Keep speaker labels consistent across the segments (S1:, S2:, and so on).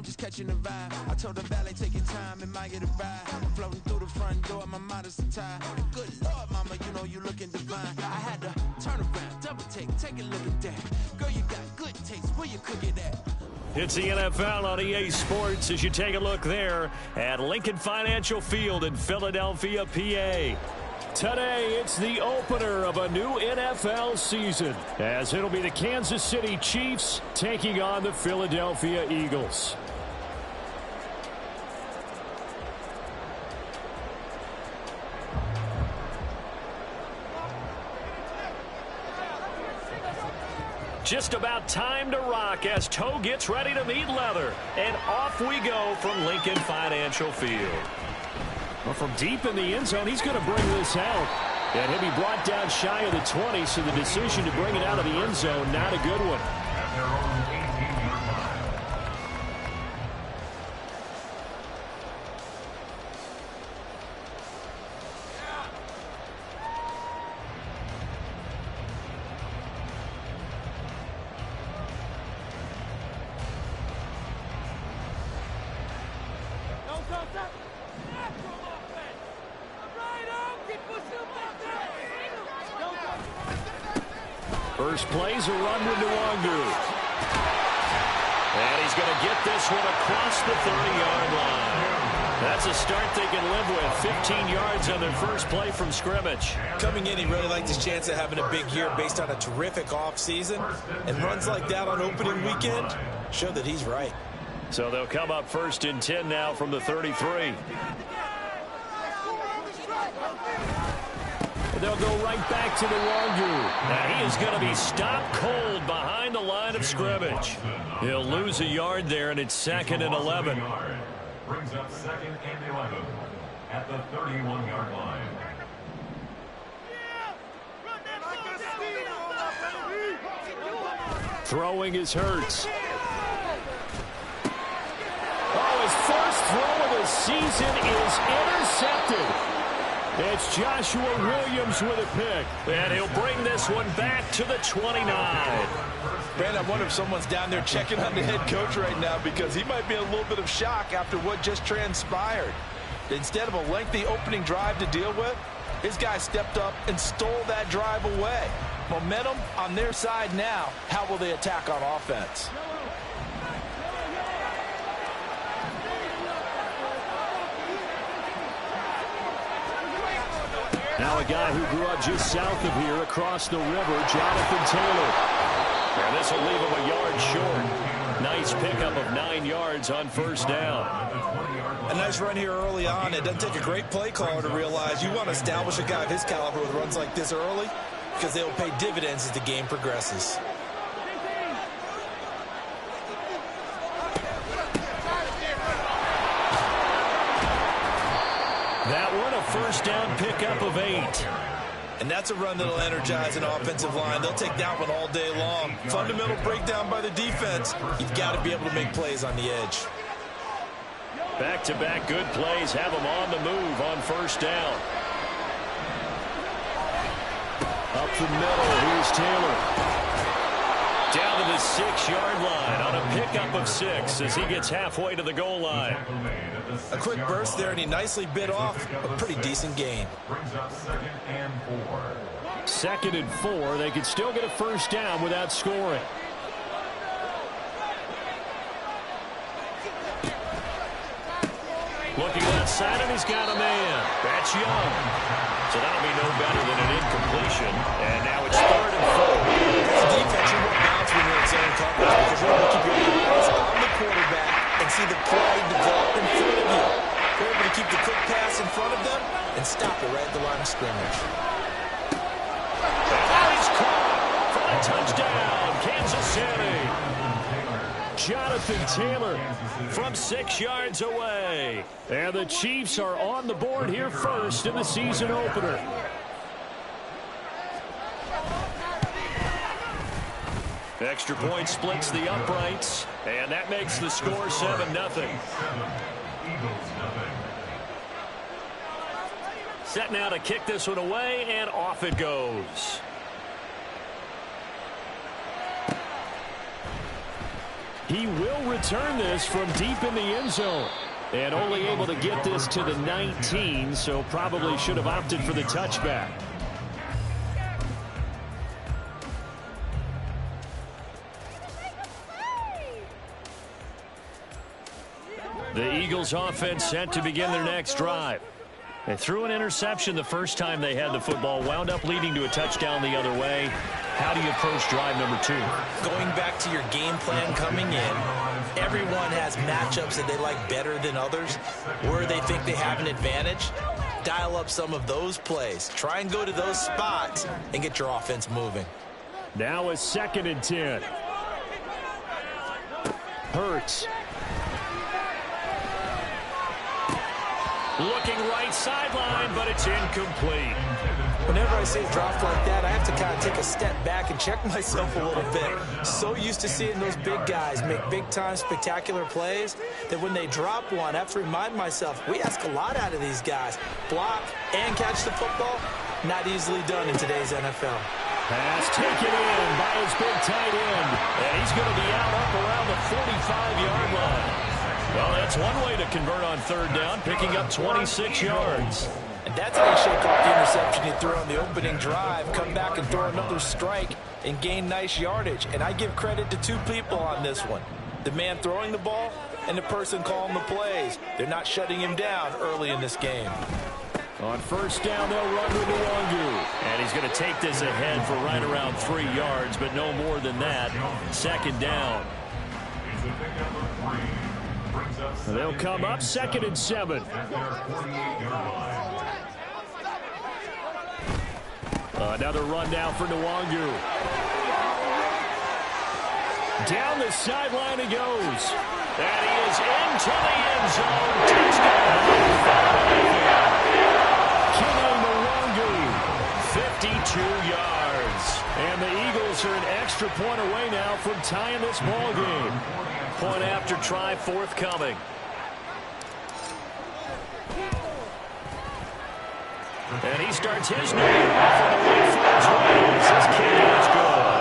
S1: just catching the vibe. I told the valet, take your time, it might get a ride. Floating through the front door, my modest attire. Good Lord, mama, you know you looking divine. I had to turn around, double take a look at that. Girl, you got good taste, where you cook it at?
S2: It's the NFL on EA Sports as you take a look there at Lincoln Financial Field in Philadelphia, PA. Today, it's the opener of a new NFL season, as it'll be the Kansas City Chiefs taking on the Philadelphia Eagles. Just about time to rock as toe gets ready to meet leather. And off we go from Lincoln Financial Field. Well, from deep in the end zone, he's going to bring this out. And he'll be brought down shy of the 20, so the decision to bring it out of the end zone, not a good one. First play's a run with Nwangu. And he's going to get this one across the 30-yard line. That's a start they can live with. 15 yards on their first play from scrimmage.
S3: Coming in, he really liked his chance of having a big year based on a terrific offseason. And runs like that on opening weekend show that he's right.
S2: So they'll come up 1st and 10 now from the 33. They'll go right back to Nwangu. Now he is going to be stopped cold behind the line of scrimmage. He'll lose a yard there, and it's 2nd and 11.
S4: Brings up 2nd and 11 at the 31-yard line.
S2: Throwing is Hurts. Oh, his first throw of the season is intercepted. It's Joshua Williams with a pick. And he'll bring this one back to the 29.
S3: Brandon, I wonder if someone's down there checking on the head coach right now, because he might be in a little bit of shock after what just transpired. Instead of a lengthy opening drive to deal with, his guy stepped up and stole that drive away. Momentum on their side now. How will they attack on offense?
S2: Now a guy who grew up just south of here across the river, Jonathan Taylor. And this will leave him a yard short. Nice pickup of 9 yards on first down.
S3: A nice run here early on. It doesn't take a great play caller to realize you want to establish a guy of his caliber with runs like this early, because they will pay dividends as the game progresses.
S2: That one, a first down pickup of 8.
S3: And that's a run that'll energize an offensive line. They'll take that one all day long. Fundamental breakdown by the defense. You've got to be able to make plays on the edge.
S2: Back-to-back good plays have them on the move on first down. Up the middle, here's Taylor. Down to the 6-yard line on a pickup of 6 as he gets halfway to the goal line.
S3: A quick burst there, and he nicely bit off a pretty decent gain.
S4: Brings up 2nd and 4.
S2: 2nd and 4. They could still get a first down without scoring. Looking outside, and he's got a man. That's Young. So that'll be no better than an incompletion. And now it's 3rd and 4.
S3: As a defense, you want bounce when you're in zone coverage, because you're able to keep your eyes on the quarterback and see the play develop in front of you. You're able to keep the quick pass in front of them and stop it right at the line of scrimmage.
S2: And he's caught for a touchdown, Kansas City. Jonathan Taylor from 6 yards away. And the Chiefs are on the board here first in the season opener. Extra point splits the uprights, and that makes the score 7-0. Set now to kick this one away, and off it goes. He will return this from deep in the end zone. And only able to get this to the 19, so probably should have opted for the touchback. The Eagles offense set to begin their next drive. They threw an interception the first time they had the football, wound up leading to a touchdown the other way. How do you approach drive number 2?
S3: Going back to your game plan coming in, everyone has matchups that they like better than others, where they think they have an advantage. Dial up some of those plays. Try and go to those spots and get your offense moving.
S2: Now a 2nd and 10. Hurts. Looking right sideline, but it's incomplete.
S3: Whenever I see a drop like that, I have to kind of take a step back and check myself a little bit. So used to seeing those big guys make big-time spectacular plays that when they drop one, I have to remind myself, we ask a lot out of these guys. Block and catch the football, not easily done in today's NFL.
S2: Pass taken in by his big tight end. And he's going to be out up around the 45-yard line. Well, that's one way to convert on 3rd down, picking up 26 yards.
S3: And that's how you shake off the interception you threw on the opening drive, come back and throw another strike and gain nice yardage. And I give credit to 2 people on this one. The man throwing the ball and the person calling the plays. They're not shutting him down early in this game.
S2: On 1st down, they'll run with Nwangu. And he's going to take this ahead for right around 3 yards, but no more than that. 2nd down. They'll come up 2nd and 7. Another run down for Nwangu. Down the sideline he goes. And he is into the end zone. Touchdown. Kene Nwangu, 52 yards. And the Eagles are an extra point away now from tying this ball game. Point after try forthcoming. And he starts his new year off on the way for his Raiders. His kick is good.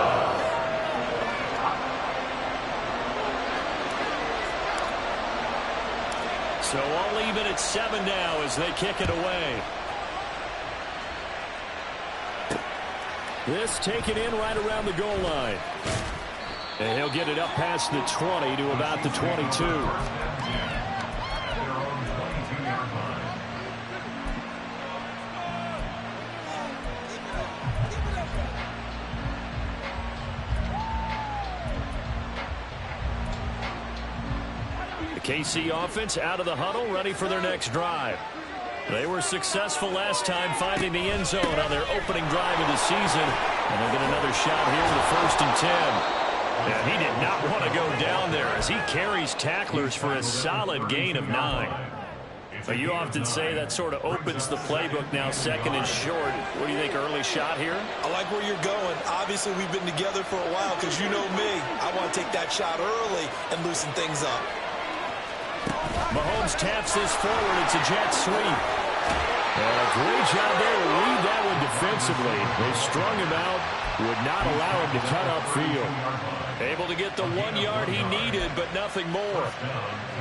S2: So all even at 7 now as they kick it away. This taken in right around the goal line. And he'll get it up past the 20 to about the 22. KC offense out of the huddle, ready for their next drive. They were successful last time finding the end zone on their opening drive of the season. And they'll get another shot here with the 1st and 10. And he did not want to go down there as he carries tacklers for a solid gain of 9. But you often say that sort of opens the playbook now, 2nd and short. What do you think, early shot here?
S3: I like where you're going. Obviously, we've been together for a while because you know me. I want to take that shot early and loosen things up.
S2: Mahomes taps this forward. It's a jet sweep. And a great job there to read that one defensively. They strung him out, would not allow him to cut upfield. Able to get the 1 yard he needed, but nothing more.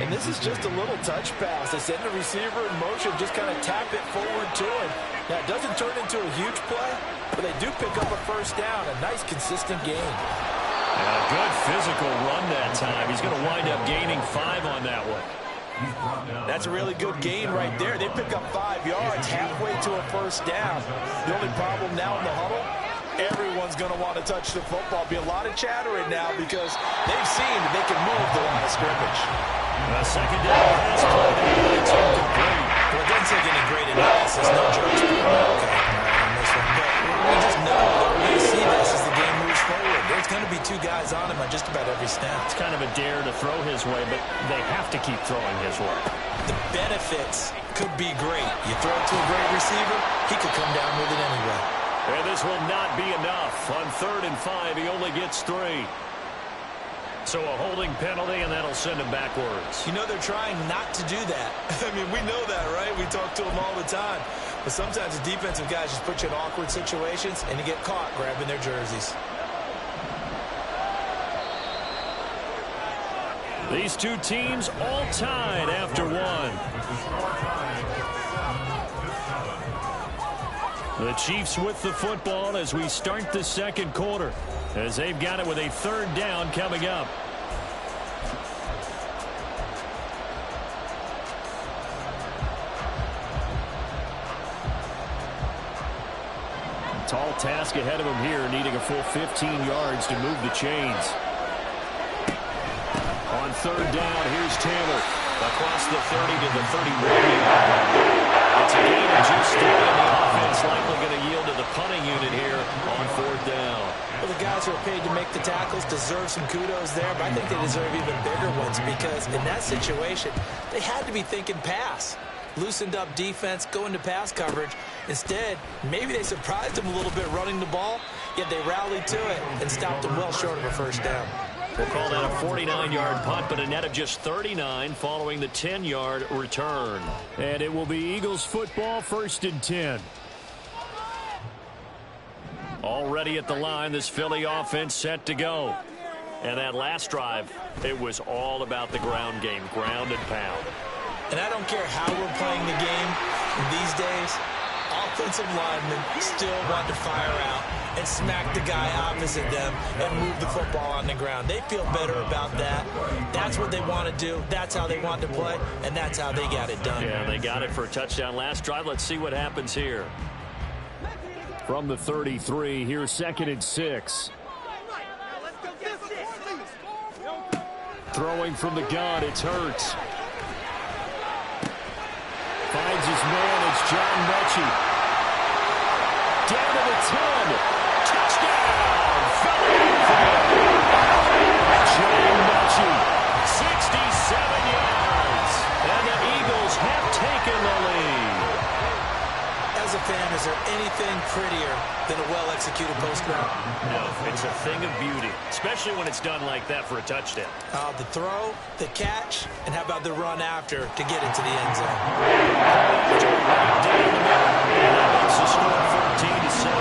S3: And this is just a little touch pass. They send the receiver in motion, just kind of tap it forward to him. Now, it doesn't turn into a huge play, but they do pick up a 1st down. A nice, consistent gain.
S2: And a good physical run that time. He's going to wind up gaining 5 on that one.
S3: That's a really good gain right there. They pick up 5 yards halfway to a 1st down. The only problem now in the huddle, everyone's going to want to touch the football. Be a lot of chattering now because they've seen that they can move the line of scrimmage.
S2: A 2nd down pass play. It's incomplete.
S3: Well, it doesn't take any great analysis. No jokes. Okay. But we just know that we're going to see this as the game moves forward. There's going to be 2 guys on him on just about every snap.
S2: It's kind of a dare to throw his way, but they have to keep throwing his way.
S3: The benefits could be great. You throw it to a great receiver, he could come down with it anyway.
S2: And this will not be enough. On 3rd and 5, he only gets 3. So a holding penalty, and that'll send him backwards.
S3: You know, they're trying not to do that. I mean, we know that, right? We talk to them all the time. But sometimes the defensive guys just put you in awkward situations, and you get caught grabbing their jerseys.
S2: These two teams all tied after one. The Chiefs with the football as we start the second quarter, as they've got it with a third down coming up. Tall task ahead of him here, needing a full 15 yards to move the chains. On third down, here's Taylor. Across the 30 to the 31-yard line. It's a gain of just 3, and the offense likely going to yield to the punting unit here on fourth down.
S3: Well, the guys who are paid to make the tackles deserve some kudos there, but I think they deserve even bigger ones because in that situation, they had to be thinking pass. Loosened up defense, go into pass coverage. Instead, maybe they surprised them a little bit running the ball, yet they rallied to it and stopped them well short of a first down.
S2: We'll call that a 49-yard punt, but a net of just 39 following the 10-yard return. And it will be Eagles football, 1st and 10. Already at the line, this Philly offense set to go. And that last drive, it was all about the ground game, ground and pound.
S3: And I don't care how we're playing the game these days, offensive linemen still want to fire out and smack the guy opposite them and move the football on the ground. They feel better about that. That's what they want to do. That's how they want to play, and that's how they got it done.
S2: Yeah, they got it for a touchdown last drive. Let's see what happens here. From the 33, here's 2nd and 6. Throwing from the gun, it's Hurts. Finds his man, it's John Mechie. Down to the 10. Touchdown! John Mechie, 67 yards. And the Eagles have taken the lead.
S3: As a fan, is there anything prettier than a well-executed post route?
S2: No, it's a thing of beauty, especially when it's done like that for a touchdown.
S3: The throw, the catch, and how about the run after to get into the end zone?
S2: And that makes the score 14-7.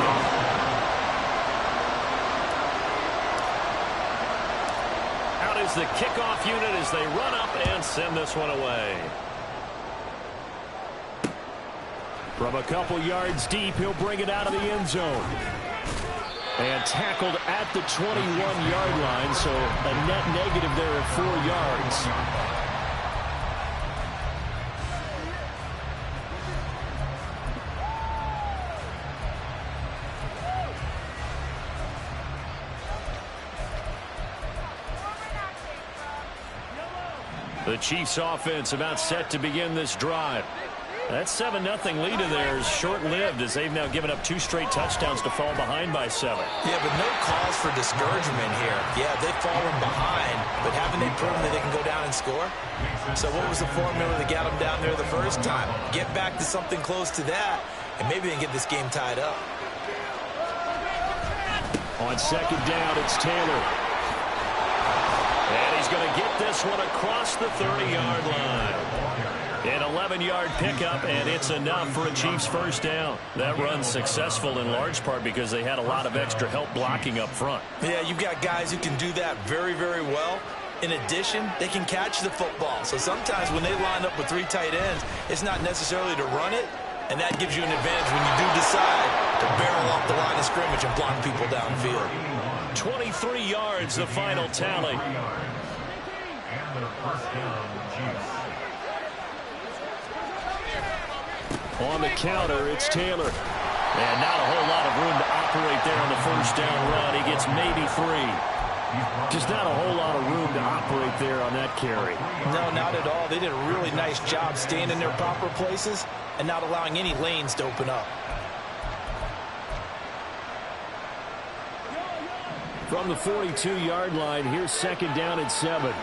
S2: Out is the kickoff unit as they run up and send this one away. From a couple yards deep, he'll bring it out of the end zone. And tackled at the 21-yard line, so a net negative there of 4 yards. The Chiefs offense about set to begin this drive. That 7-0 lead of theirs short-lived as they've now given up 2 straight touchdowns to fall behind by 7.
S3: Yeah, but no cause for discouragement here. Yeah, they've fallen behind, but haven't they proven that they can go down and score? So what was the formula that got them down there the first time? Get back to something close to that, and maybe they can get this game tied up.
S2: On 2nd down, it's Taylor. And he's going to get this one across the 30-yard line. An 11-yard pickup, and it's enough for a Chiefs first down. That run's successful in large part because they had a lot of extra help blocking up front.
S3: Yeah, you've got guys who can do that very, very well. In addition, they can catch the football. So sometimes when they line up with 3 tight ends, it's not necessarily to run it, and that gives you an advantage when you do decide to barrel off the line of scrimmage and block people downfield.
S2: 23 yards, the final tally.
S4: And the first down, Chiefs.
S2: On the counter, it's Taylor. And not a whole lot of room to operate there on the first down run. He gets maybe 3. Just not a whole lot of room to operate there on that carry.
S3: No, not at all. They did a really nice job staying in their proper places and not allowing any lanes to open up.
S2: From the 42-yard line, here's 2nd down and 7.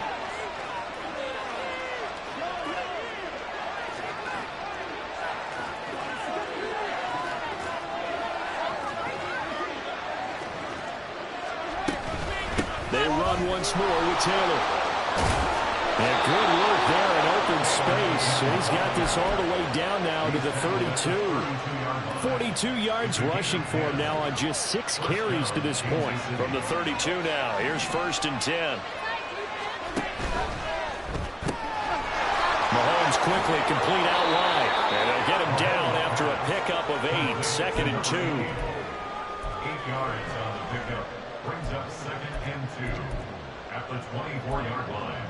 S2: They run once more with Taylor. And good work there in open space. And he's got this all the way down now to the 32. 42 yards rushing for him now on just 6 carries to this point. From the 32 now, here's 1st and 10. quickly, complete out wide. And they'll get him down after a pickup of 8, 2nd and 2.
S4: 8 yards on the pickup. Brings up 2nd and 2 at the 24-yard line.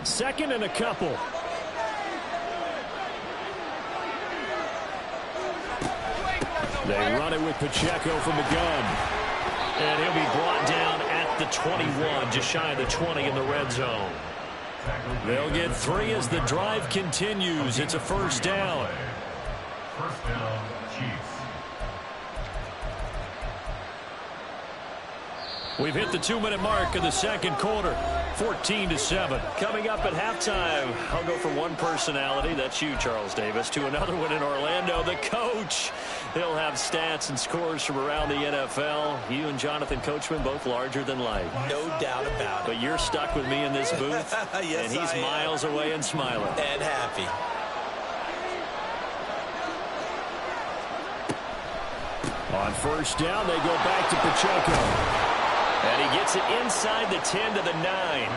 S2: 2nd and a couple. They run it with Pacheco from the gun. And he'll be brought down at the 21, just shy of the 20 in the red zone. They'll get 3 as the drive continues. It's a first down.
S4: First down, Chiefs.
S2: We've hit the 2-minute mark of the second quarter, 14-7. Coming up at halftime, I'll go from one personality, that's you, Charles Davis, to another one in Orlando, the coach. He'll have stats and scores from around the NFL. You and Jonathan Coachman, both larger than life.
S3: No doubt about it.
S2: But you're stuck with me in this booth,
S3: Yes,
S2: and he's miles away and smiling.
S3: And happy.
S2: On first down, they go back to Pacheco. And he gets it inside the 10 to the 9.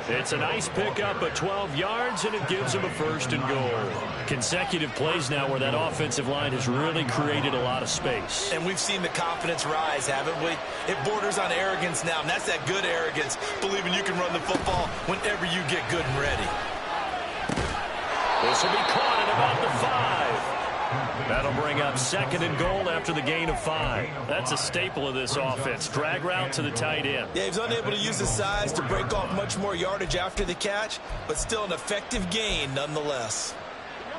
S2: It's a nice pickup of 12 yards, and it gives him a first and goal. Consecutive plays now where that offensive line has really created a lot of space.
S3: And we've seen the confidence rise, haven't we? It borders on arrogance now, and that's that good arrogance, believing you can run the football whenever you get good and ready.
S2: This will be caught at about the 5. That'll bring up 2nd and goal after the gain of 5. That's a staple of this offense. Drag route to the tight end.
S3: Yeah, he's unable to use his size to break off much more yardage after the catch, but still an effective gain nonetheless.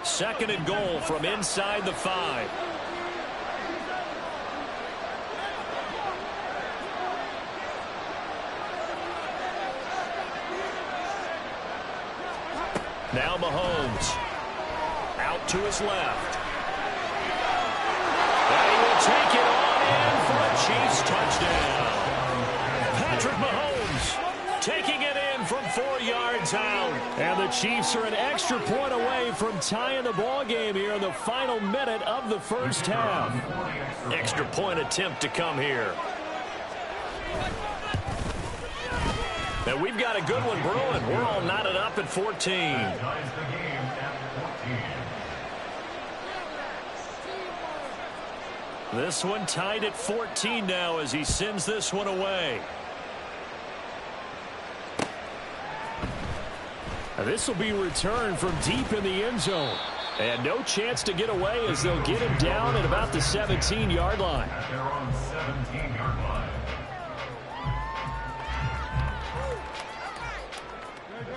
S2: 2nd and goal from inside the 5. Now Mahomes. Out to his left. And he will take it on in for a Chiefs touchdown. Patrick Mahomes taking it in from 4 yards out. And the Chiefs are an extra point away from tying the ball game here in the final minute of the first half. Extra point attempt to come here. And we've got a good one brewing. We're all knotted up at 14.
S4: Ties the game at 14.
S2: This one tied at 14 now as he sends this one away. Now this will be returned from deep in the end zone. And no chance to get away as they'll get him down at about the 17-yard line.
S4: At their own 17-yard line.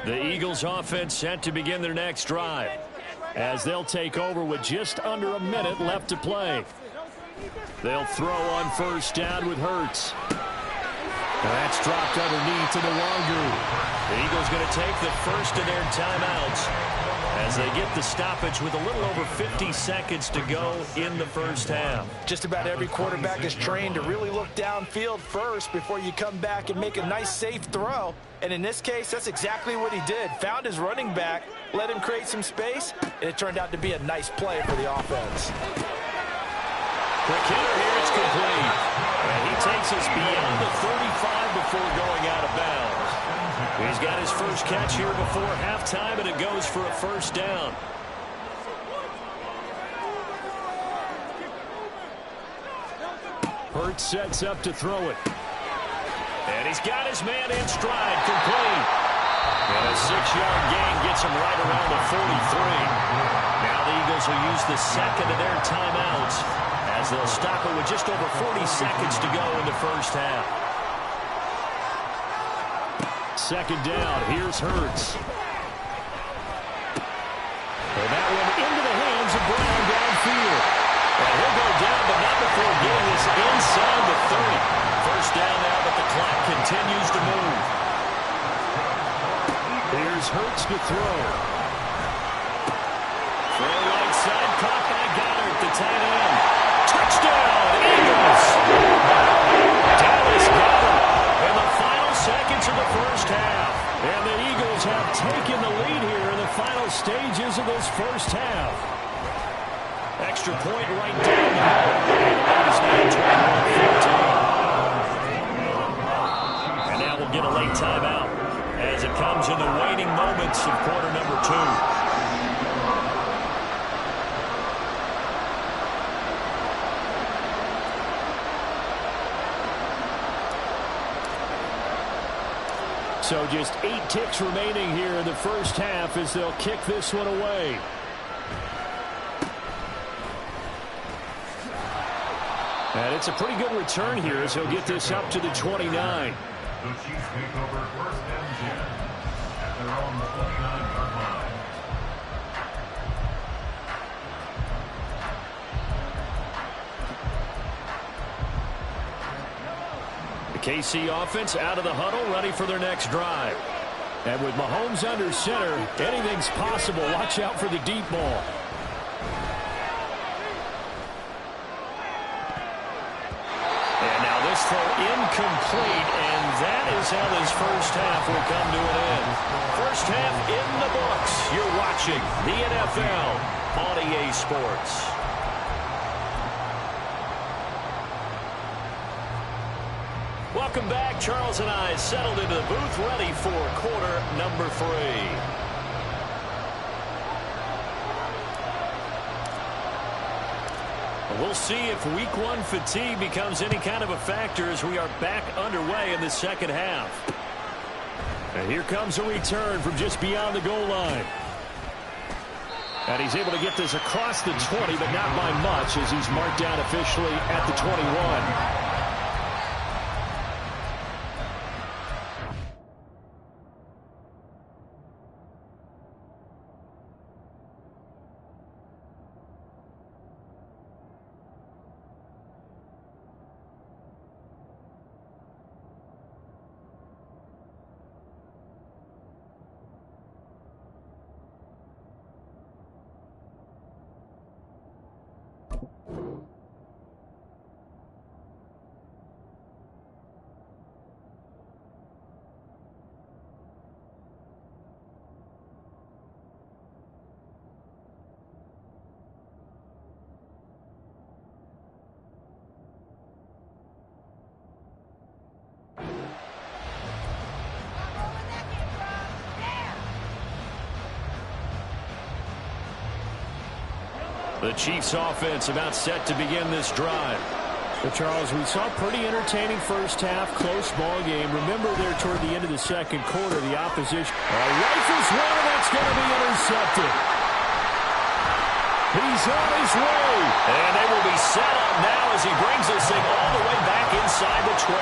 S2: The Eagles offense set to begin their next drive as they'll take over with just under a minute left to play. They'll throw on first down with Hurts. That's dropped underneath to Nwangu. The Eagles going to take the first of their timeouts as they get the stoppage with a little over 50 seconds to go in the first half.
S3: Just about every quarterback is trained to really look downfield first before you come back and make a nice, safe throw. And in this case, that's exactly what he did. Found his running back, let him create some space, and it turned out to be a nice play for the offense.
S2: Quick hitter here, it's complete. And he takes us beyond the 35 before going out of bounds. He's got his first catch here before halftime, and it goes for a first down. Hurts sets up to throw it. And he's got his man in stride, complete. And a 6-yard gain gets him right around the 43. Now the Eagles will use the second of their timeouts as they'll stop it with just over 40 seconds to go in the first half. Second down, here's Hurts. And that one into the hands of Brown downfield. And he'll go down, but not before getting this inside the 30. First down now, but the clock continues to move. Here's Hurts to throw. Throw right side, caught by Goddard, the tight end. Touchdown, Eagles! Dallas Goedert in the final seconds of the first half. And the Eagles have taken the lead here in the final stages of this first half. Extra point right down the middle. It is now 21-14. And now we'll get a late timeout as it comes in the waning moments of quarter number 2. So just 8 ticks remaining here in the first half as they'll kick this one away. And it's a pretty good return here as he'll get this up to the 29.
S4: The Chiefs take over 1st and 10 at their own 29-yard line.
S2: The KC offense out of the huddle, ready for their next drive. And with Mahomes under center, anything's possible. Watch out for the deep ball. And now this throw incomplete, and that is how this first half will come to an end. First half in the books. You're watching the NFL on EA Sports. Welcome back. Charles and I settled into the booth, ready for quarter number 3. We'll see if week 1 fatigue becomes any kind of a factor as we are back underway in the second half. And here comes a return from just beyond the goal line. And he's able to get this across the 20, but not by much as he's marked down officially at the 21. The Chiefs offense about set to begin this drive. But Charles, we saw a pretty entertaining first half, close ball game. Remember there toward the end of the second quarter, the opposition rifles one, that's going to be intercepted. He's on his way. And they will be set up now as he brings this thing all the way back inside the 20.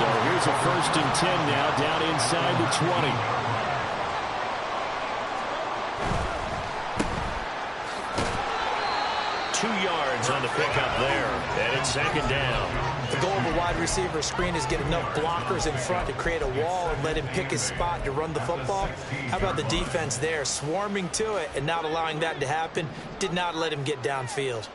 S2: So here's a 1st and 10 now down inside the 20. 2 yards on the pickup there, and it's 2nd down.
S5: The goal of a wide receiver screen is get enough blockers in front to create a wall and let him pick his spot to run the football. How about the defense there, swarming to it and not allowing that to happen? Did not let him get downfield.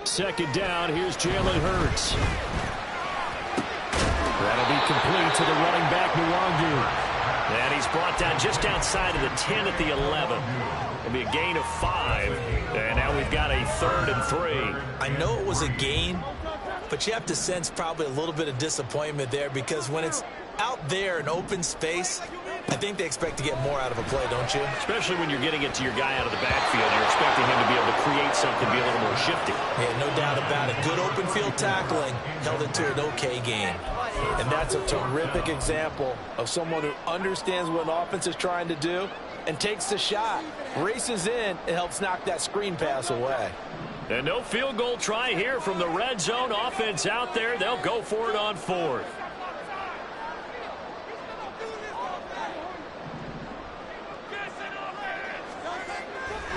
S2: 2nd down, here's Jalen Hurts. That'll be complete to the running back, Nwangu. And he's brought down just outside of the 10 at the 11. It'll be a gain of 5. And now we've got a 3rd and 3.
S5: I know it was a gain, but you have to sense probably a little bit of disappointment there because when it's out there in open space, I think they expect to get more out of a play, don't you?
S2: Especially when you're getting it to your guy out of the backfield. You're expecting him to be able to create something, be a little more shifty.
S5: Yeah, no doubt about it. Good open field tackling held it to an okay gain.
S3: And that's a terrific example of someone who understands what an offense is trying to do and takes the shot, races in, and helps knock that screen pass away.
S2: And no field goal try here from the red zone offense out there. They'll go for it on 4th.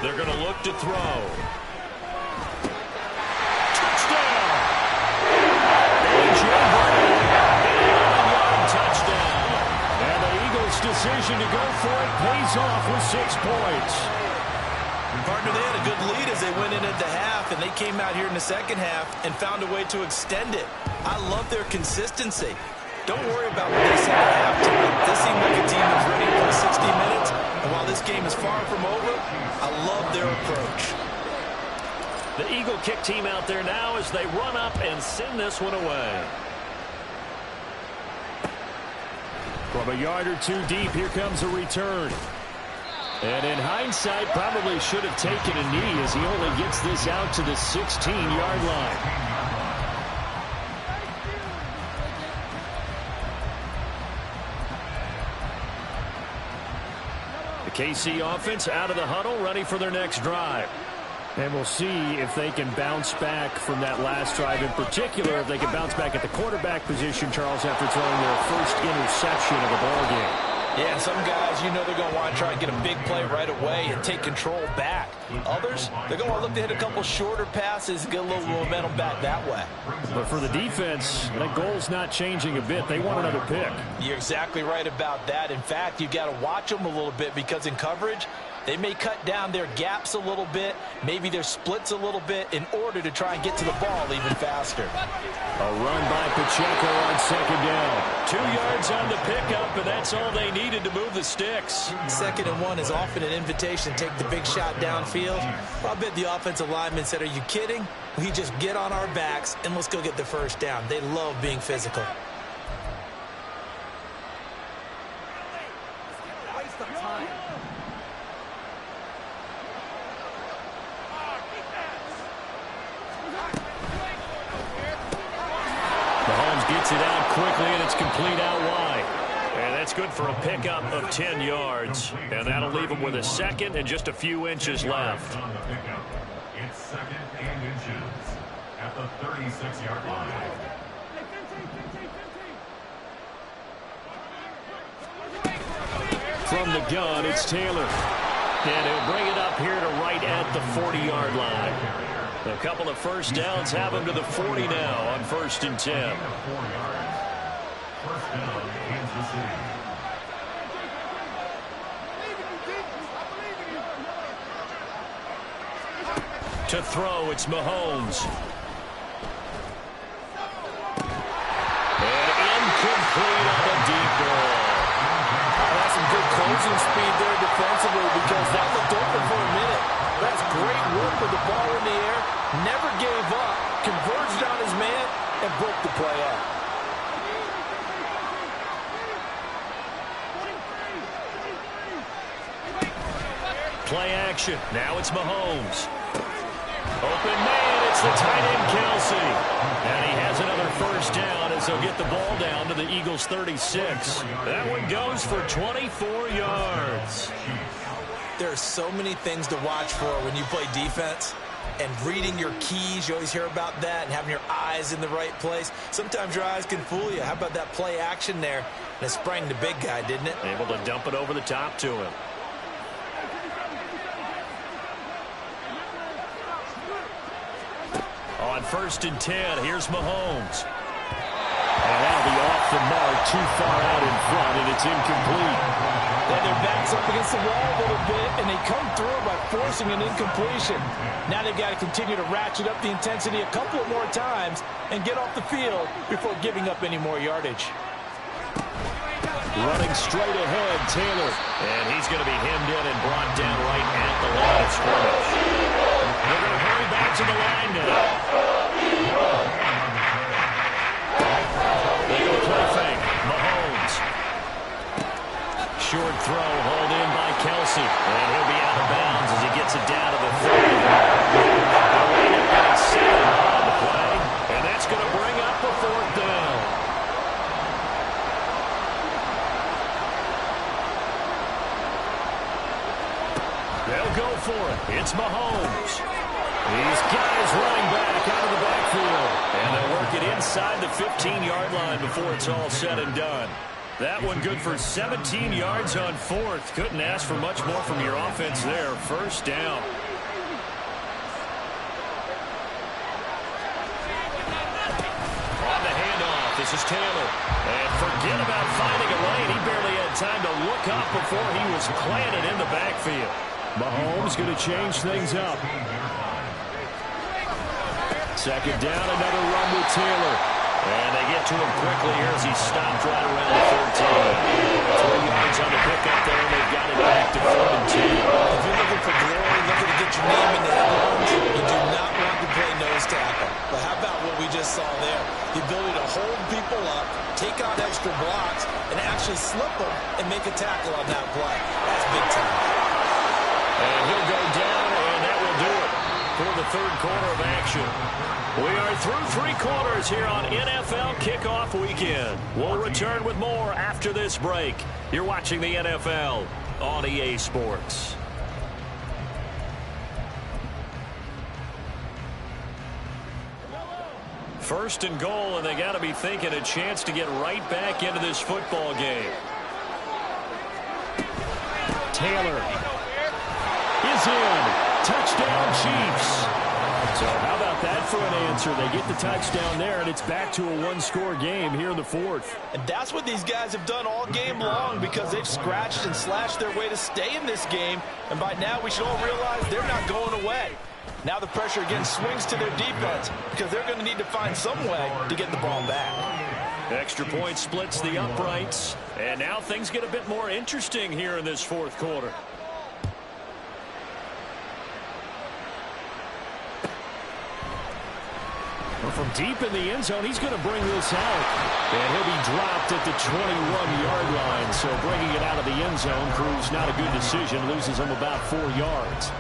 S2: They're going to look to throw. Touchdown! A.J. Brown, 81-yard touchdown. And the Eagles' decision to go for it pays off with 6 points.
S5: Partner, they had a good lead as they went in at the half, and they came out here in the second half and found a way to extend it. I love their consistency. Don't worry about what they said at halftime. This seemed like a team that's ready to play 60 minutes, and while this game is far from over, I love their approach.
S2: The Eagle kick team out there now as they run up and send this one away. From a yard or two deep, here comes a return. And in hindsight, probably should have taken a knee as he only gets this out to the 16-yard line. The KC offense out of the huddle, ready for their next drive. And we'll see if they can bounce back from that last drive in particular, if they can bounce back at the quarterback position, Charles, after throwing their first interception of the ball game.
S5: Yeah, some guys, you know they're going to want to try and get a big play right away and take control back. Others, they're going to look to hit a couple shorter passes and get a little momentum back that way.
S2: But for the defense, that goal's not changing a bit. They want another pick.
S5: You're exactly right about that. In fact, you got to watch them a little bit because in coverage, they may cut down their gaps a little bit, maybe their splits a little bit in order to try and get to the ball even faster.
S2: A run by Pacheco on second down. 2 yards on the pickup, and that's all they needed to move the sticks.
S5: 2nd and 1 is often an invitation to take the big shot downfield. I bet the offensive linemen said, are you kidding? We just get on our backs and let's go get the first down. They love being physical.
S2: Gets it out quickly, and it's complete out wide. And that's good for a pickup of 10 yards. And that'll leave them with a second and just a few inches left.
S4: On the pickup, it's 2nd and inches at the 36-yard line.
S2: From the gun, it's Taylor. And he'll bring it up here to right at the 40-yard line. A couple of first downs have him to the 40 now on 1st and 10.
S4: 4 yards. First down, Kansas City.
S2: To throw, it's Mahomes. And incomplete on the deep ball.
S5: That's some good closing speed there defensively because that looked open for a minute. That's great work with the ball in the air. Never gave up. Converged on his man and broke the play up.
S2: Play action. Now it's Mahomes. Open man. It's the tight end, Kelsey. And he has another first down as they'll get the ball down to the Eagles' 36. That one goes for 24 yards.
S5: There are so many things to watch for when you play defense. And reading your keys, you always hear about that, and having your eyes in the right place. Sometimes your eyes can fool you. How about that play action there? And it sprang the big guy, didn't it?
S2: Able to dump it over the top to him. On 1st and 10, here's Mahomes. And that'll be off the mark, too far out in front, and it's incomplete.
S5: And their back's up against the wall a little bit, and they come through by forcing an incompletion. Now they've got to continue to ratchet up the intensity a couple of more times and get off the field before giving up any more yardage.
S2: Running straight ahead, Taylor. And he's going to be hemmed in and brought down right at the line of scrimmage. They're going to hurry back to the line now. They go play fake. Mahomes. Short throw, hauled in by Kelsey. And he'll be out of bounds as he gets it down to the 30. They'll end up getting 7 on the play. And that's going to bring up the 4th down. They'll go for it. It's Mahomes. These guys running back out of the backfield. And they'll work it inside the 15-yard line before it's all said and done. That one good for 17 yards on 4th. Couldn't ask for much more from your offense there. First down. On the handoff, this is Taylor. And forget about finding a lane. He barely had time to look up before he was planted in the backfield. Mahomes going to change things up. 2nd down, another run with Taylor. And they get to him quickly here as he stopped right around the 13. 3 yards on the pickup there, and they've got it back to 4 and 2.
S5: If you're looking for glory, looking to get your name in the headlines, you do not want to play nose tackle. But how about what we just saw there? The ability to hold people up, take out extra blocks, and actually slip them and make a tackle on that play. That's big time.
S2: And he'll go down, and that will do it for the third quarter of action. We are through 3 quarters here on NFL Kickoff Weekend. We'll return with more after this break. You're watching the NFL on EA Sports. First and goal, and they got to be thinking a chance to get right back into this football game. Taylor is in. Touchdown, Chiefs. So how about that for an answer? They get the touchdown there, and it's back to a one-score game here in the fourth.
S5: And that's what these guys have done all game long because they've scratched and slashed their way to stay in this game. And by now, we should all realize they're not going away. Now the pressure again swings to their defense because they're going to need to find some way to get the ball back.
S2: Extra point splits the uprights. And now things get a bit more interesting here in this fourth quarter. Well, from deep in the end zone, he's going to bring this out. And he'll be dropped at the 21-yard line. So bringing it out of the end zone proves not a good decision. Loses him about 4 yards.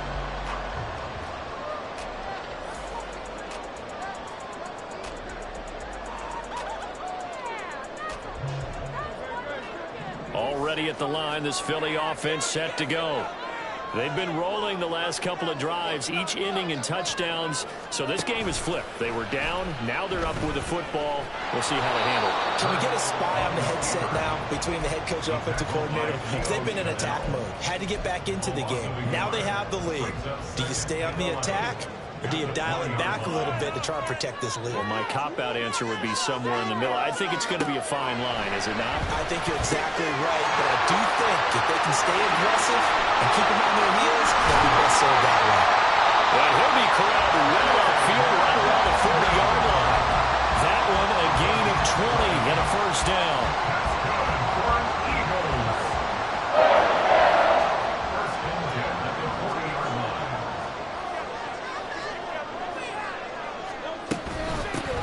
S2: Already at the line, this Philly offense set to go. They've been rolling the last couple of drives, each ending in touchdowns. So this game is flipped. They were down. Now they're up with the football. We'll see how they handle it.
S5: Can we get a spy on the headset now between the head coach and offensive coordinator? Because they've been in attack mode. Had to get back into the game. Now they have the lead. Do you stay on the attack? Or do you dial it back a little bit to try and protect this lead?
S2: Well, my cop-out answer would be somewhere in the middle. I think it's going to be a fine line, is it not?
S5: I think you're exactly right, but I do think if they can stay aggressive and keep them on their heels, they'll be best served that way.
S2: Well, he'll be corralled right upfield, right around the 40-yard line. That one, a gain of 20 and a first down.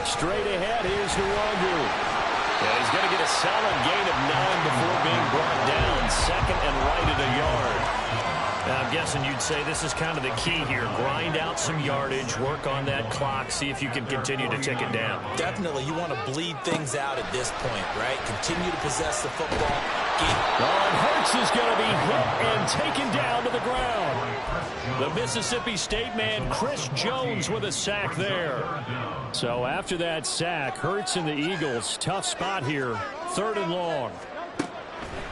S2: Straight ahead, here's Nwangu. And he's going to get a solid gain of 9 before being brought down. Second and right at a yard. Now, I'm guessing you'd say this is kind of the key here. Grind out some yardage, work on that clock, see if you can continue to tick it down.
S5: Definitely, you want to bleed things out at this point, right? Continue to possess the football.
S2: And Hurts is going to be hit and taken down to the ground. The Mississippi State man, Chris Jones, with a sack there. So after that sack, Hurts and the Eagles, tough spot here. Third and long.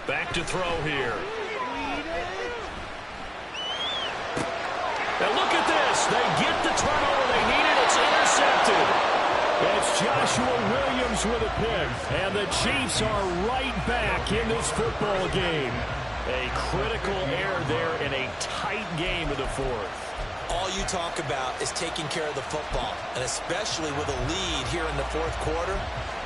S2: Back to throw here. Now look at this. They get the turnover they needed. It's intercepted. It's Joshua Williams with a pick. And the Chiefs are right back in this football game. A critical error there in a tight game of the fourth.
S5: All you talk about is taking care of the football, and especially with a lead here in the fourth quarter,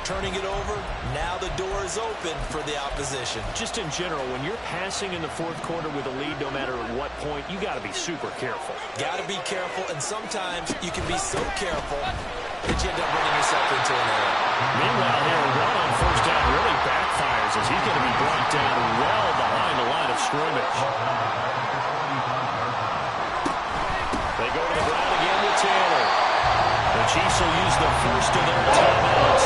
S5: turning it over, now the door is open for the opposition.
S2: Just in general, when you're passing in the fourth quarter with a lead, no matter at what point, you got to be super careful.
S5: Got to be careful, and sometimes you can be so careful that you end up running yourself into an error.
S2: Meanwhile, their run on first down really backfires as he's going to be brought down well behind the line of scrimmage. They go to the ground again with Taylor. The Chiefs will use the first of their timeouts.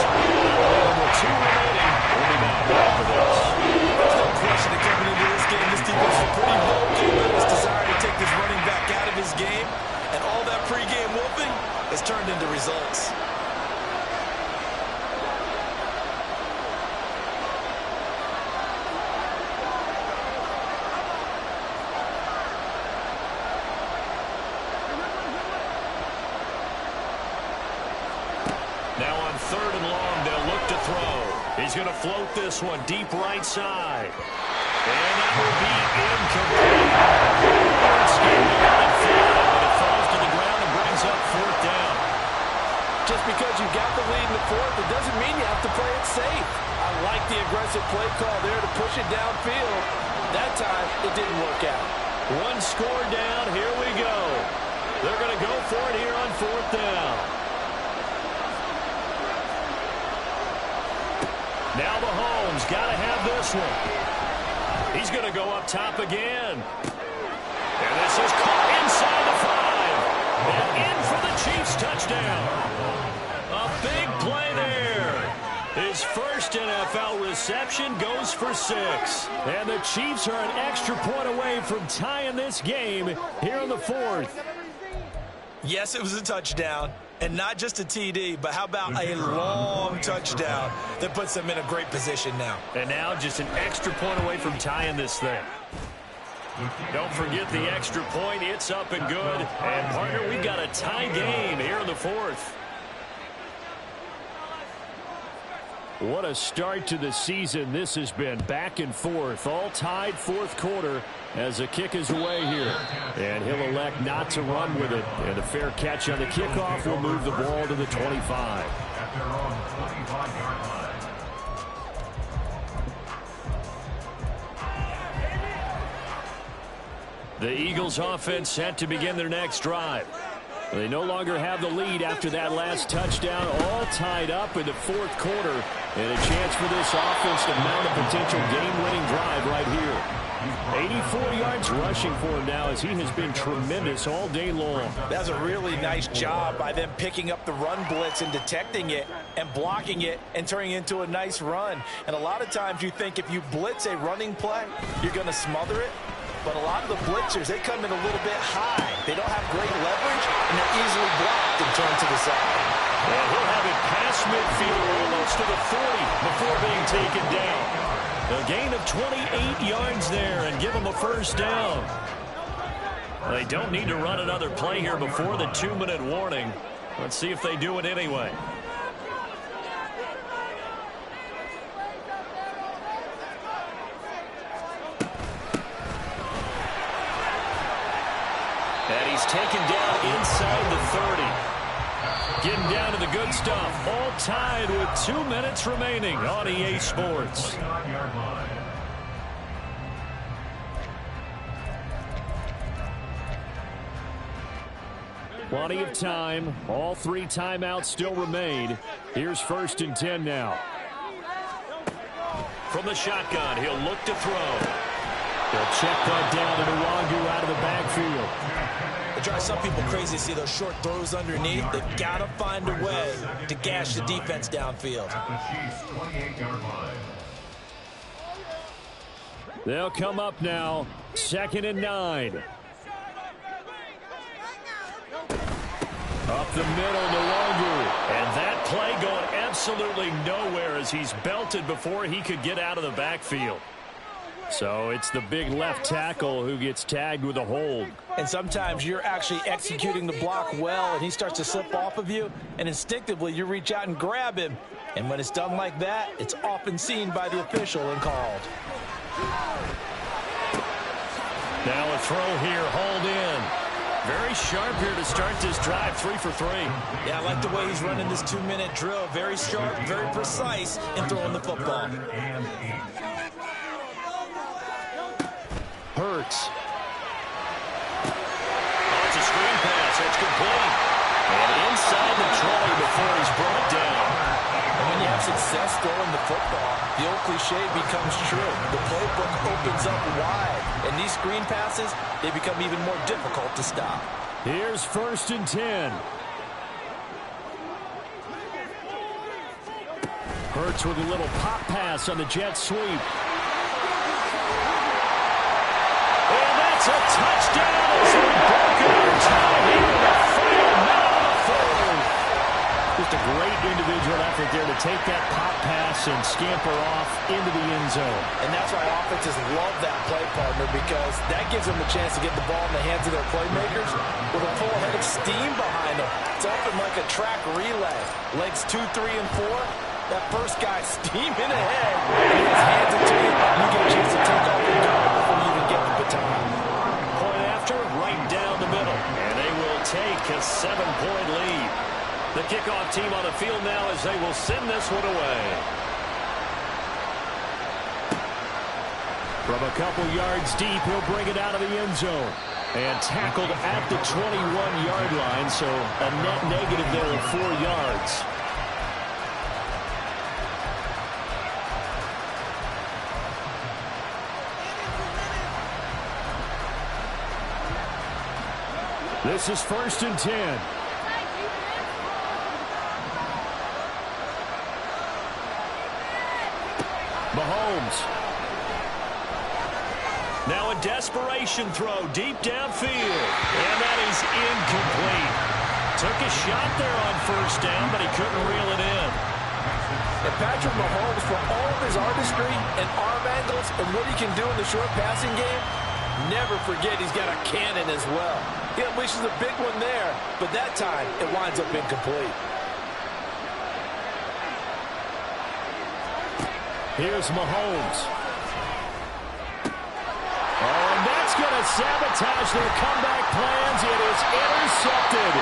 S2: With 2 remaining, we'll be back after this.
S5: There's no question that coming into this game, this defense was pretty vocal in its desire to take this running back out of his game, and all that pregame whooping has turned into results.
S2: Now on third and long, they'll look to throw. He's going to float this one deep right side. And that will be incomplete. It's going to be but it falls to the ground and brings up fourth down.
S3: Just because you got the lead in the fourth, it doesn't mean you have to play it safe. I like the aggressive play call there to push it downfield. That time, it didn't work out.
S2: One score down. Here we go. They're going to go for it here on fourth down. Now Mahomes got to have this one. He's going to go up top again. And this is caught inside the 5. And in for the Chiefs touchdown. A big play there. His first NFL reception goes for 6. And the Chiefs are an extra point away from tying this game here in the fourth.
S5: Yes, it was a touchdown. And not just a TD, but how about a long touchdown that puts them in a great position now.
S2: And now just an extra point away from tying this thing. Don't forget the extra point. It's up and good. And, partner, we've got a tie game here in the fourth. What a start to the season this has been. Back and forth, all tied fourth quarter as the kick is away here. And he'll elect not to run with it. And a fair catch on the kickoff will move the ball to the 25.
S4: At their own 25-yard line.
S2: The Eagles offense set to begin their next drive. They no longer have the lead after that last touchdown, all tied up in the fourth quarter. And a chance for this offense to mount a potential game-winning drive right here. 84 yards rushing for him now as he has been tremendous all day long.
S5: That's a really nice job by them picking up the run blitz and detecting it and blocking it and turning it into a nice run. And a lot of times you think if you blitz a running play, you're going to smother it. But a lot of the blitzers, they come in a little bit high. They don't have great leverage, and they're easily blocked and turned to the side.
S2: And he'll have it past midfield almost to the 40 before being taken down. A gain of 28 yards there and give them a first down. They don't need to run another play here before the 2-minute warning. Let's see if they do it anyway. And he's taken down inside the 30. Getting down to the good stuff. All tied with 2 minutes remaining on EA Sports. Plenty of time. All 3 timeouts still remain. Here's 1st and 10 now. From the shotgun, he'll look to throw. They'll check that down to Nwangu out of the backfield.
S5: It drives some people crazy to see those short throws underneath. They've got to find a way to gash the defense downfield.
S2: They'll come up now. 2nd and 9. Up the middle, Nwangu. And that play going absolutely nowhere as he's belted before he could get out of the backfield. So it's the big left tackle who gets tagged with a hold.
S5: And sometimes you're actually executing the block well, and he starts to slip off of you, and instinctively you reach out and grab him. And when it's done like that, it's often seen by the official and called.
S2: Now a throw here, hauled in. Very sharp here to start this drive, 3 for 3.
S5: Yeah, I like the way he's running this 2-minute drill. Very sharp, very precise in throwing the football.
S2: Hurts. Oh, it's a screen pass. That's complete. And inside the 20 before he's brought down.
S5: And when you have success throwing the football, the old cliche becomes true. The playbook opens up wide. And these screen passes, they become even more difficult to stop.
S2: Here's 1st and 10. Hurts with a little pop pass on the jet sweep. It's a touchdown as we broke our tie here in the final minute of the fourth. Just a great individual effort there to take that pop pass and scamper off into the end zone.
S5: And that's why offenses love that play, partner, because that gives them a chance to get the ball in the hands of their playmakers with a full head of steam behind them. It's often like a track relay. Legs 2, 3, and 4. That first guy steaming ahead, and he has hands it to you, and you get a chance to take off your gun before you even get the baton.
S2: Right down the middle, and they will take a 7-point lead. The kickoff team on the field now as they will send this one away. From a couple yards deep, he'll bring it out of the end zone. And tackled at the 21-yard line, so a net negative there of 4 yards. This is 1st and 10. Mahomes. Now a desperation throw deep downfield. And that is incomplete. Took a shot there on 1st down, but he couldn't reel it in.
S3: And Patrick Mahomes, for all of his artistry and arm angles and what he can do in the short passing game, never forget he's got a cannon as well. He unleashes a big one there, but that time it winds up incomplete.
S2: Here's Mahomes. Oh, and that's going to sabotage their comeback plans. It is intercepted.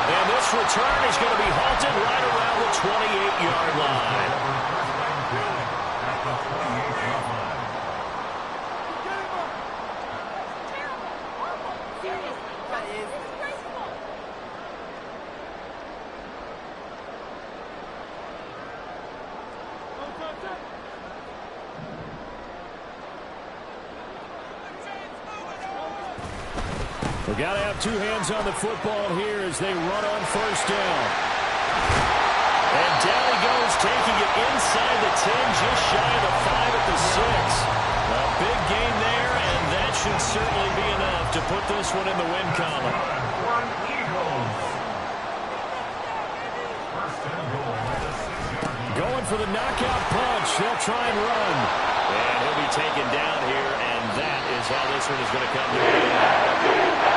S2: And this return is going to be halted right around the 28-yard line.
S4: At the 28-yard line.
S2: We've got to have 2 hands on the football here as they run on 1st down. And down he goes, taking it inside the 10, just shy of the 5 at the 6. A big gain there, and that should certainly be enough to put this one in the win column. Going for the knockout punch. They'll try and run. And he'll be taken down here, and that is how this one is going to come to an end.